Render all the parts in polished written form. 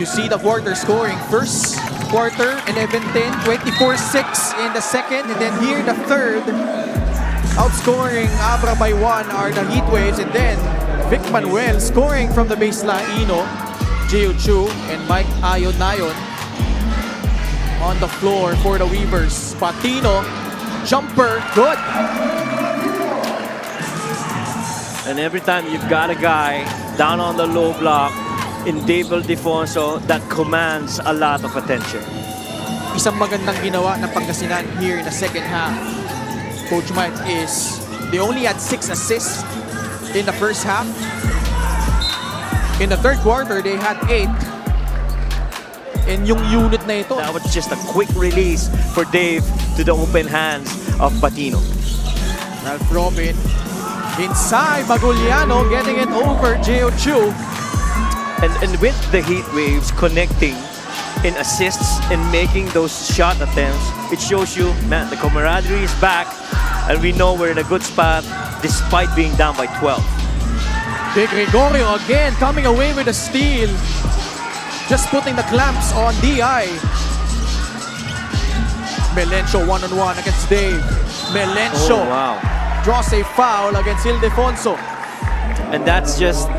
You see the quarter scoring. First quarter, 11-10, 24-6 in the second. And then here, the third. Outscoring Abra by 1 are the Heatwaves. And then Vic Manuel scoring from the baseline. Ino, Geo Chiu, and Mike Ayon on the floor for the Weavers. Patino, jumper, good. And every time you've got a guy down on the low block in Mpbl Defonso that commands a lot of attention. Isang magandang ginawa ng Pangasinan here in the second half, Coach Mike, is they only had 6 assists in the first half. In the third quarter, they had 8. And yung unit na ito, That was just a quick release for Dave to the open hands of Patino. Ralph Robin inside, Maguliano getting it over Geo Chiu. And with the Heatwaves connecting in assists and making those shot attempts, it shows you, man, the camaraderie is back, and we know we're in a good spot despite being down by 12. De Gregorio again coming away with a steal. Just putting the clamps on DI. Melencio one-on-one against Dave. Melencio draws a foul against Ildefonso. And that's just,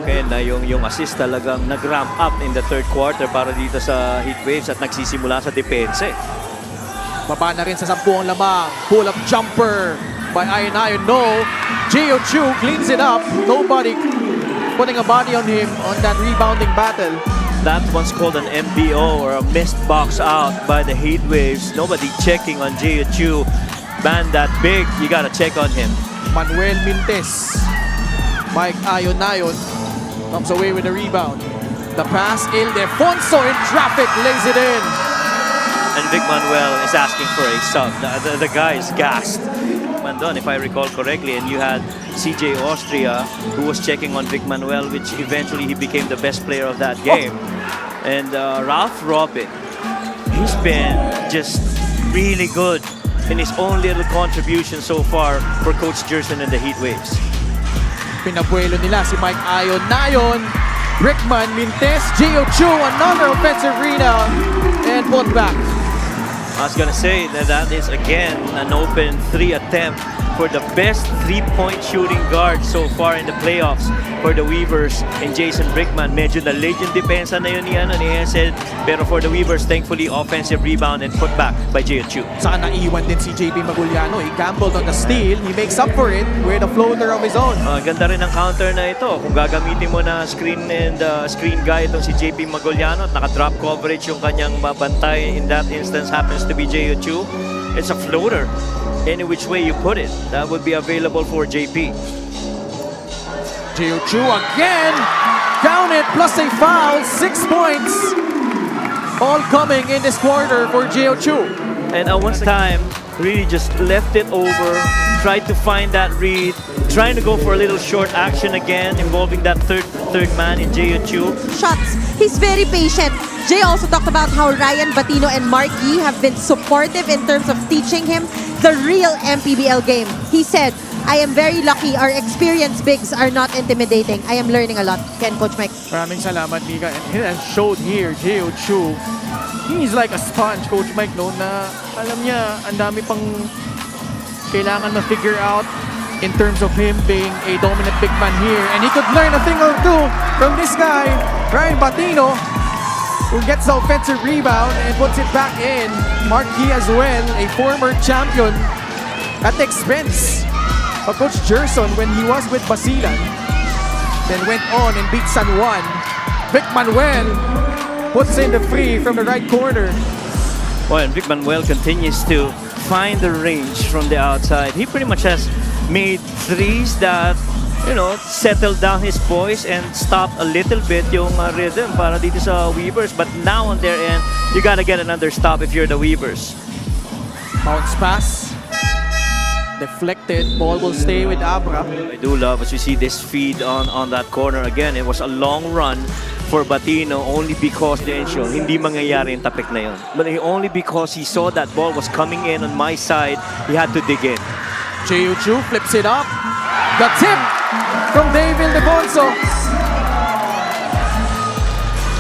okay, na yung assist talagang nag-ramp up in the third quarter para dito sa Heatwaves at nagsisimula sa depensa. Baba na rin sa 10 ang lamang. Pull-up jumper by Ayon. No. Geo Chiu cleans it up. Nobody putting a body on him on that rebounding battle. That one's called an MBO, or a missed box out by the Heatwaves. Nobody checking on Geo Chiu. Man that big, you gotta check on him. Manuel Mintes. Mike Ayon comes away with the rebound. The pass, Ildefonso in traffic, lays it in. And Vic Manuel is asking for a sub. The guy is gassed. Mandon, if I recall correctly, and you had CJ Austria who was checking on Vic Manuel, which eventually he became the best player of that game. And Ralph Robin, he's been just really good in his own little contribution so far for Coach Gerson and the Heatwaves. Pinabuelo nila si Mike Ayon, Rickman, Mintes, Geo Chiu, another offensive rebound, and put back. I was gonna say that is again an open 3 attempt for the best 3-point shooting guard so far in the playoffs for the Weavers and Jason Brickman. Medyo na late yung depensa na yun ni Hesed, pero for the Weavers, thankfully, offensive rebound and put back by Geo Chiu. Saka naiwan din si JP Maguliano. He gambled on the steal. He makes up for it with a floater of his own. Ganda rin ang counter na ito. Kung gagamitin mo na screen and screen guy itong si JP Maguliano, naka-drop coverage yung kanyang mabantay. In that instance, happens to be Geo Chiu. It's a floater. Any which way you put it, that would be available for JP. Geo Chiu again. Count it, plus a foul. 6 points. All coming in this quarter for Geo Chiu. And at one time, really just left it over, tried to find that read, trying to go for a little short action again, involving that third man in Geo Chiu. Shots. He's very patient. Jay also talked about how Ryan Batino and Mark Yee have been supportive in terms of teaching him the real Mpbl game. He said, I am very lucky. Our experienced bigs are not intimidating. I am learning a lot. Ken, Coach Mike. Maraming salamat, Mika. And it has showed here, Geo Chiu. He's like a sponge, Coach Mike, no? Na alam niya, ang dami pang kailangan ma-figure out in terms of him being a dominant big man here. And he could learn a thing or two from this guy, Ryan Batino, who gets the offensive rebound and puts it back in. Mark Yee as well, a former champion at the expense of Coach Gerson when he was with Basilan. Then went on and beat San Juan. Vic Manuel puts in the free from the right corner. Well, and Vic Manuel continues to find the range from the outside. He pretty much has made threes that, you know, settled down his voice and stopped a little bit yung rhythm para dito sa Weavers. But now on their end, you gotta get another stop if you're the Weavers. Bounce pass. Deflected. Ball will stay with Abra. I do love as you see this feed on that corner. Again, it was a long run for Batino only because hindi mangyayari yung tapik na yun. But only because he saw that ball was coming in on my side, he had to dig in. Geo Chiu flips it up. The tip from Dave Ildefonso.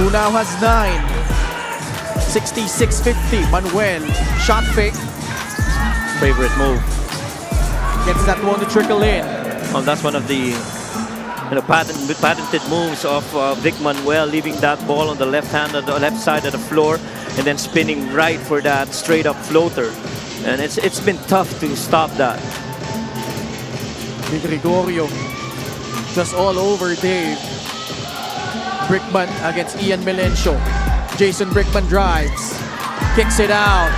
who now has 9. 66-50. Manuel, shot fake. Favorite move. Gets that one to trickle in. Well, that's one of the patented moves of Vic Manuel, leaving that ball on the left side of the floor, and then spinning right for that straight up floater. And it's been tough to stop that. Gregorio just all over Dave. Brickman against Ian Melencio. Jason Brickman drives, kicks it out.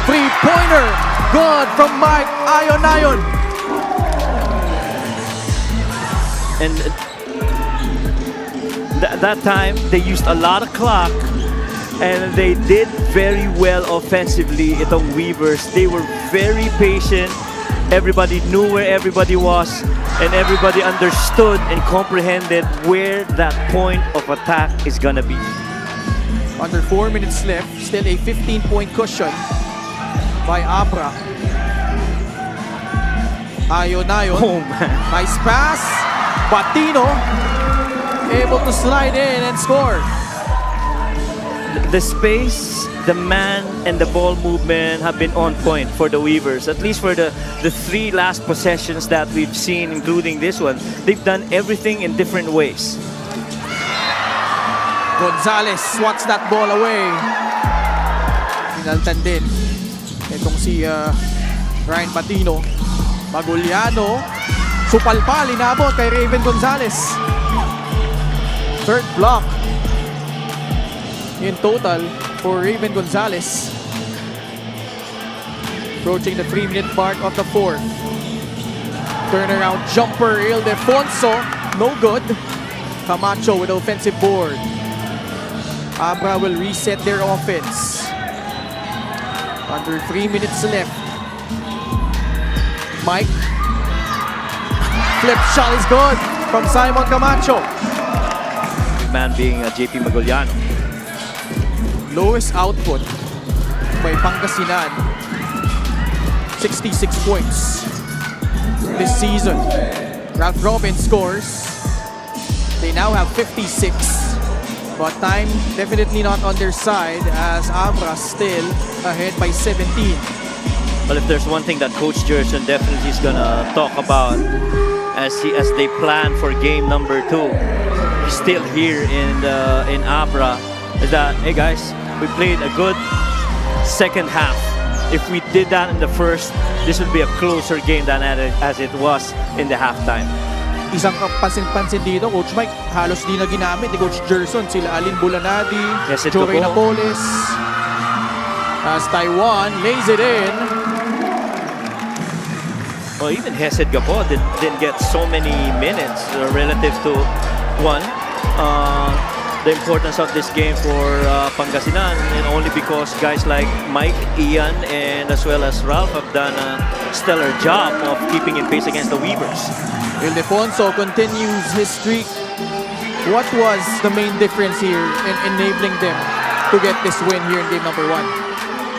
3-pointer, good from Mike. Ayon. And that time they used a lot of clock, and they did very well offensively. Itong Weavers, they were very patient. Everybody knew where everybody was, and everybody understood and comprehended where that point of attack is gonna be. Under 4 minutes left, still a 15-point cushion by Abra. Ayon. Oh man. Nice pass. Batino able to slide in and score. The space, the man, and the ball movement have been on point for the Weavers. At least for the 3 last possessions that we've seen, including this one. They've done everything in different ways. Gonzalez swats that ball away. Pinaltan din itong si Ryan Batino. Maguliano, supalpal, inabot kay Raven Gonzalez. Third block in total for Raven Gonzalez. Approaching the 3-minute mark of the fourth. Turnaround jumper, Ildefonso, no good. Camacho with the offensive board. Abra will reset their offense. Under 3 minutes left. Mike. Flip shot is good from Simon Camacho. Big man being JP Maguliano. Lowest output by Pangasinan. 66 points this season. Ralph Robin scores. They now have 56. But time definitely not on their side, as Abra still ahead by 17. Well, if there's one thing that Coach Gerson definitely is gonna talk about as they plan for game number 2, he's still here in Abra, is that, hey guys, we played a good second half. If we did that in the first, this would be a closer game than as it was in the halftime. Isang pansin-pansin dito, Coach Mike, halos di na ginamit ni Coach Gerson. Sila Alin Bulanadi, Yes, ito Joey po. Napoles. As Taiwan lays it in. Well, even Hesed Gapo didn't get so many minutes relative to one. The importance of this game for Pangasinan, and only because guys like Mike, Ian, and as well as Ralph have done a stellar job of keeping in pace against the Weavers. Ildefonso continues his streak. What was the main difference here in enabling them to get this win here in game number 1?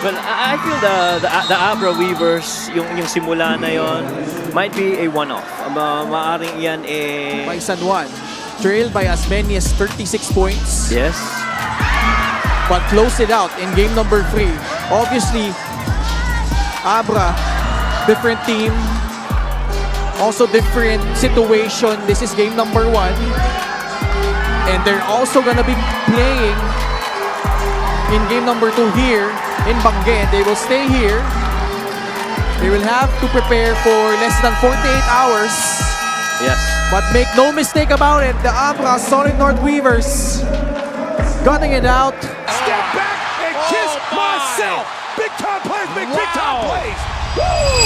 Well, I feel the Abra Weavers, yung simula na yon, might be a one-off. Maaring yan By San Juan, trailed by as many as 36 points. Yes. But close it out in game number 3. Obviously, Abra, different team, also different situation. This is game number 1. And they're also gonna be playing in game number 2 here in Banguet. They will stay here. They will have to prepare for less than 48 hours. Yes. But make no mistake about it, the Abra Solid North Weavers gutting it out. Step back and kiss myself. Big time plays make big time plays. Woo!